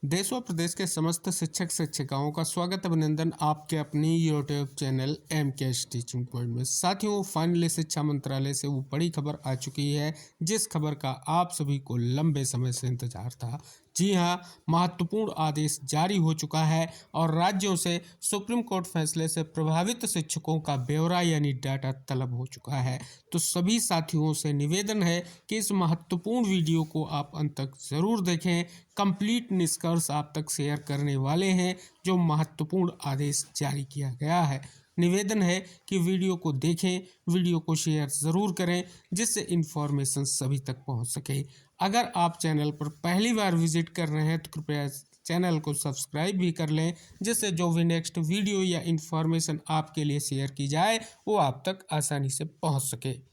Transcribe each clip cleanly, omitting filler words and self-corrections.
देश व प्रदेश के समस्त शिक्षक शिक्षिकाओं का स्वागत अभिनंदन आपके अपनी YouTube channel MKS teaching point में। साथियों, फाइनली शिक्षा मंत्रालय से वो बड़ी खबर आ चुकी है जिस खबर का आप सभी को लंबे समय से इंतजार था। जी हाँ, महत्वपूर्ण आदेश जारी हो चुका है और राज्यों से सुप्रीम कोर्ट फैसले से प्रभावित शिक्षकों का ब्यौरा यानी डाटा तलब हो चुका है। तो सभी साथियों से निवेदन है कि इस महत्वपूर्ण वीडियो को आप अंत तक ज़रूर देखें। कंप्लीट निष्कर्ष आप तक शेयर करने वाले हैं जो महत्वपूर्ण आदेश जारी किया गया है। निवेदन है कि वीडियो को देखें, वीडियो को शेयर ज़रूर करें जिससे इन्फॉर्मेशन सभी तक पहुंच सके। अगर आप चैनल पर पहली बार विजिट कर रहे हैं तो कृपया चैनल को सब्सक्राइब भी कर लें जिससे जो भी नेक्स्ट वीडियो या इन्फॉर्मेशन आपके लिए शेयर की जाए वो आप तक आसानी से पहुंच सके।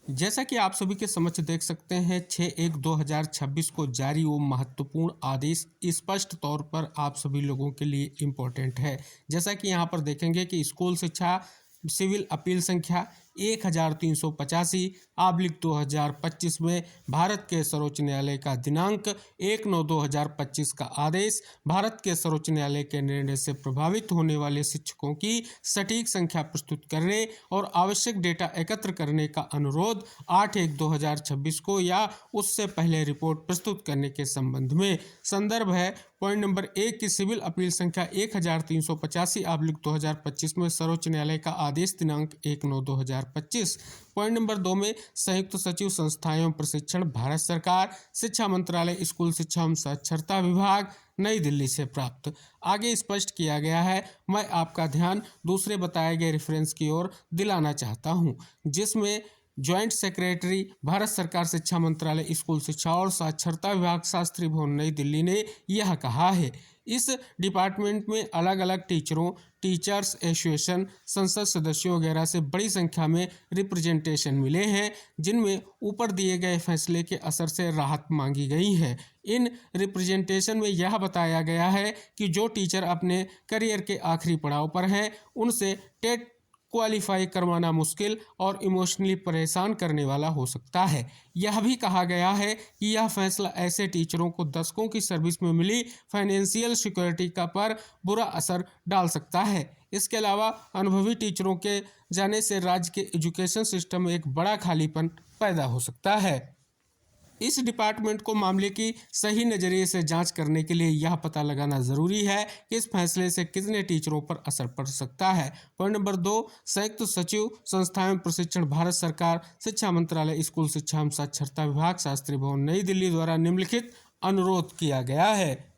जैसा कि आप सभी के समक्ष देख सकते हैं, 6/1/2026 को जारी वो महत्वपूर्ण आदेश स्पष्ट तौर पर आप सभी लोगों के लिए इम्पोर्टेंट है। जैसा कि यहाँ पर देखेंगे कि स्कूल शिक्षा सिविल अपील संख्या 1385/2025 में भारत के सर्वोच्च न्यायालय का दिनांक 1/9/2025 का आदेश भारत के सर्वोच्च न्यायालय के निर्णय से प्रभावित होने वाले शिक्षकों की सटीक संख्या प्रस्तुत करने और आवश्यक डेटा एकत्र करने का अनुरोध 8/1/2026 को या उससे पहले रिपोर्ट प्रस्तुत करने के संबंध में। संदर्भ है पॉइंट नंबर 1 की सिविल अपील संख्या 1385/2025 में सर्वोच्च न्यायालय का आदेश दिनांक 1/9/2025। पॉइंट नंबर 2 में संयुक्त सचिव संस्था एवं प्रशिक्षण, भारत सरकार, शिक्षा मंत्रालय, स्कूल शिक्षा एवं साक्षरता विभाग, नई दिल्ली से प्राप्त। आगे स्पष्ट किया गया है। मैं आपका ध्यान दूसरे बताए गए रेफरेंस की ओर दिलाना चाहता हूँ जिसमें ज्वाइंट सेक्रेटरी, भारत सरकार, शिक्षा मंत्रालय, स्कूल शिक्षा और साक्षरता विभाग, शास्त्री भवन, नई दिल्ली ने यह कहा है। इस डिपार्टमेंट में अलग अलग टीचरों, टीचर्स एसोसिएशन, संसद सदस्यों वगैरह से बड़ी संख्या में रिप्रेजेंटेशन मिले हैं जिनमें ऊपर दिए गए फैसले के असर से राहत मांगी गई है। इन रिप्रेजेंटेशन में यह बताया गया है कि जो टीचर अपने करियर के आखिरी पड़ाव पर हैं उनसे टेट क्वालिफाई करवाना मुश्किल और इमोशनली परेशान करने वाला हो सकता है। यह भी कहा गया है कि यह फैसला ऐसे टीचरों को दशकों की सर्विस में मिली फाइनेंशियल सिक्योरिटी का पर बुरा असर डाल सकता है। इसके अलावा अनुभवी टीचरों के जाने से राज्य के एजुकेशन सिस्टम में एक बड़ा खालीपन पैदा हो सकता है। इस डिपार्टमेंट को मामले की सही नज़रिए से जांच करने के लिए यह पता लगाना ज़रूरी है कि इस फैसले से कितने टीचरों पर असर पड़ सकता है। पॉइंट नंबर 2, संयुक्त सचिव संस्थाएं प्रशिक्षण, भारत सरकार, शिक्षा मंत्रालय, स्कूल शिक्षा एवं साक्षरता विभाग, शास्त्री भवन, नई दिल्ली द्वारा निम्नलिखित अनुरोध किया गया है।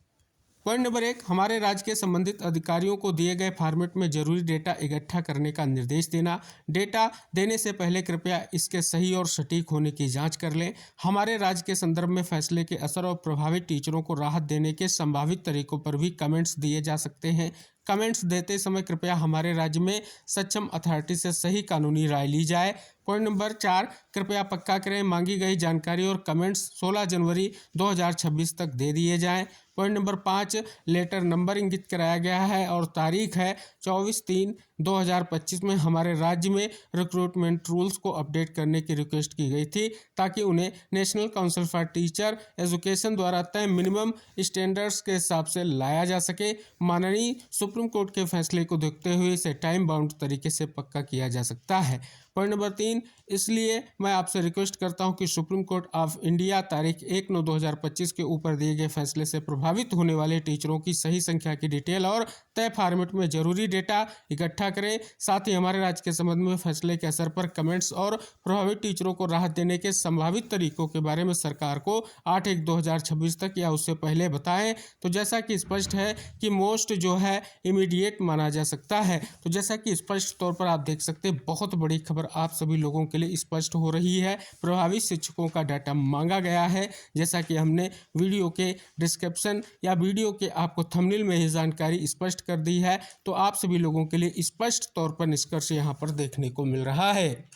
पॉइंट नंबर 1, हमारे राज्य के संबंधित अधिकारियों को दिए गए फॉर्मेट में जरूरी डेटा इकट्ठा करने का निर्देश देना। डेटा देने से पहले कृपया इसके सही और सटीक होने की जांच कर लें। हमारे राज्य के संदर्भ में फैसले के असर और प्रभावित टीचरों को राहत देने के संभावित तरीकों पर भी कमेंट्स दिए जा सकते हैं। कमेंट्स देते समय कृपया हमारे राज्य में सक्षम अथॉरिटी से सही कानूनी राय ली जाए। पॉइंट नंबर 4, कृपया पक्का करें मांगी गई जानकारी और कमेंट्स 16 जनवरी 2026 तक दे दिए जाएं। पॉइंट नंबर 5, लेटर नंबर इंगित कराया गया है और तारीख है 24/3/2025 में हमारे राज्य में रिक्रूटमेंट रूल्स को अपडेट करने की रिक्वेस्ट की गई थी ताकि उन्हें national council for teacher education द्वारा तय मिनिमम स्टैंडर्ड्स के हिसाब से लाया जा सके। माननीय सुप्रीम कोर्ट के फैसले को देखते हुए इसे टाइम बाउंड तरीके से पक्का किया जा सकता है। पॉइंट नंबर 3, इसलिए मैं आपसे रिक्वेस्ट करता हूं कि सुप्रीम कोर्ट ऑफ इंडिया तारीख 1/9/2025 के ऊपर दिए गए फैसले से प्रभावित होने वाले टीचरों की सही संख्या की डिटेल और तय फॉर्मेट में जरूरी डेटा इकट्ठा करें। साथ ही हमारे राज्य के संबंध में फैसले के असर पर कमेंट्स और प्रभावित टीचरों को राहत देने के संभावित तरीकों के बारे में सरकार को 8/1/2026 तक या उससे पहले बताएं। तो जैसा कि स्पष्ट है कि मोस्ट जो है इमीडिएट माना जा सकता है। तो जैसा कि स्पष्ट तौर पर आप देख सकते हैं, बहुत बड़ी खबर आप सभी लोगों के लिए स्पष्ट हो रही है। प्रभावित शिक्षकों का डाटा मांगा गया है जैसा कि हमने वीडियो के डिस्क्रिप्शन या वीडियो के आपको थंबनेल में ही जानकारी स्पष्ट कर दी है। तो आप सभी लोगों के लिए स्पष्ट तौर पर निष्कर्ष यहाँ पर देखने को मिल रहा है।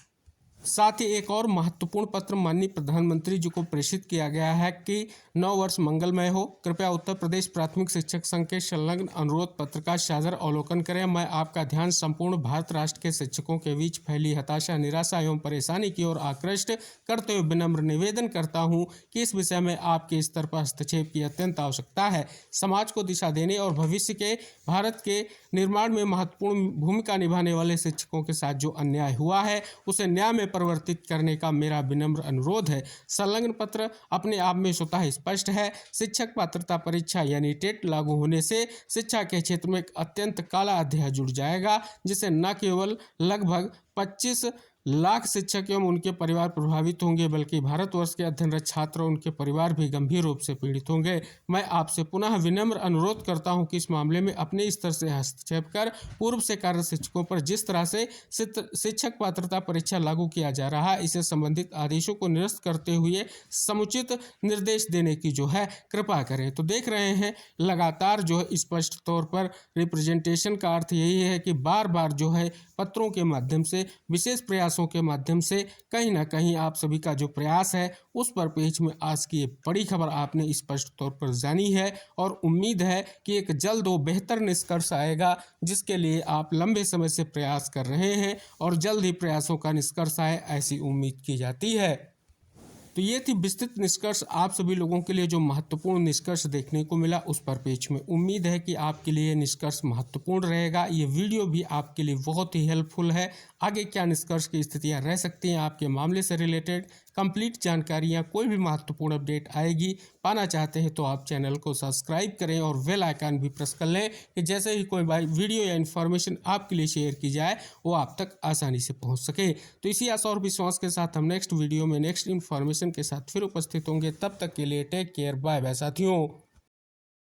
साथ ही एक और महत्वपूर्ण पत्र माननीय प्रधानमंत्री जी को प्रेषित किया गया है कि नव वर्ष मंगलमय हो। कृपया उत्तर प्रदेश प्राथमिक शिक्षक संघ के संलग्न अनुरोध पत्र का सादर अवलोकन करें। मैं आपका ध्यान संपूर्ण भारत राष्ट्र के शिक्षकों के बीच फैली हताशा, निराशा एवं परेशानी की ओर आकृष्ट करते हुए विनम्र निवेदन करता हूं कि इस विषय में आपके स्तर पर हस्तक्षेप की अत्यंत आवश्यकता है। समाज को दिशा देने और भविष्य के भारत के निर्माण में महत्वपूर्ण भूमिका निभाने वाले शिक्षकों के साथ जो अन्याय हुआ है उसे न्याय में परिवर्तित करने का मेरा विनम्र अनुरोध है। संलग्न पत्र अपने आप में स्वतः स्पष्ट है। शिक्षक पात्रता परीक्षा यानी टेट लागू होने से शिक्षा के क्षेत्र में एक अत्यंत काला अध्याय जुड़ जाएगा, जिसे न केवल लगभग 25 लाख शिक्षक एवं उनके परिवार प्रभावित होंगे, बल्कि भारतवर्ष के अध्ययनरत छात्र और उनके परिवार भी गंभीर रूप से पीड़ित होंगे। मैं आपसे पुनः विनम्र अनुरोध करता हूं कि इस मामले में अपने स्तर से हस्तक्षेप कर पूर्व से कार्य शिक्षकों पर जिस तरह से शिक्षक पात्रता परीक्षा लागू किया जा रहा है, इसे संबंधित आदेशों को निरस्त करते हुए समुचित निर्देश देने की जो है कृपा करें। तो देख रहे हैं लगातार जो है स्पष्ट तौर पर रिप्रेजेंटेशन का अर्थ यही है कि बार बार जो है पत्रों के माध्यम से, विशेष प्रयासों के माध्यम से कहीं ना कहीं आप सभी का जो प्रयास है उस पर पेज में आज की ये बड़ी खबर आपने स्पष्ट तौर पर जानी है और उम्मीद है कि एक जल्द वो बेहतर निष्कर्ष आएगा जिसके लिए आप लंबे समय से प्रयास कर रहे हैं और जल्द ही प्रयासों का निष्कर्ष आए, ऐसी उम्मीद की जाती है। तो ये थी विस्तृत निष्कर्ष आप सभी लोगों के लिए जो महत्वपूर्ण निष्कर्ष देखने को मिला उस पर पेज में। उम्मीद है कि आपके लिए निष्कर्ष महत्वपूर्ण रहेगा। ये वीडियो भी आपके लिए बहुत ही हेल्पफुल है। आगे क्या निष्कर्ष की स्थितियां रह सकती हैं, आपके मामले से रिलेटेड कंप्लीट जानकारियां, कोई भी महत्वपूर्ण अपडेट आएगी पाना चाहते हैं तो आप चैनल को सब्सक्राइब करें और बेल आइकन भी प्रेस कर लें कि जैसे ही कोई वीडियो या इन्फॉर्मेशन आपके लिए शेयर की जाए वो आप तक आसानी से पहुंच सके। तो इसी आशा और विश्वास के साथ हम नेक्स्ट वीडियो में नेक्स्ट इन्फॉर्मेशन के साथ फिर उपस्थित होंगे। तब तक के लिए टेक केयर, बाय बाय साथियों।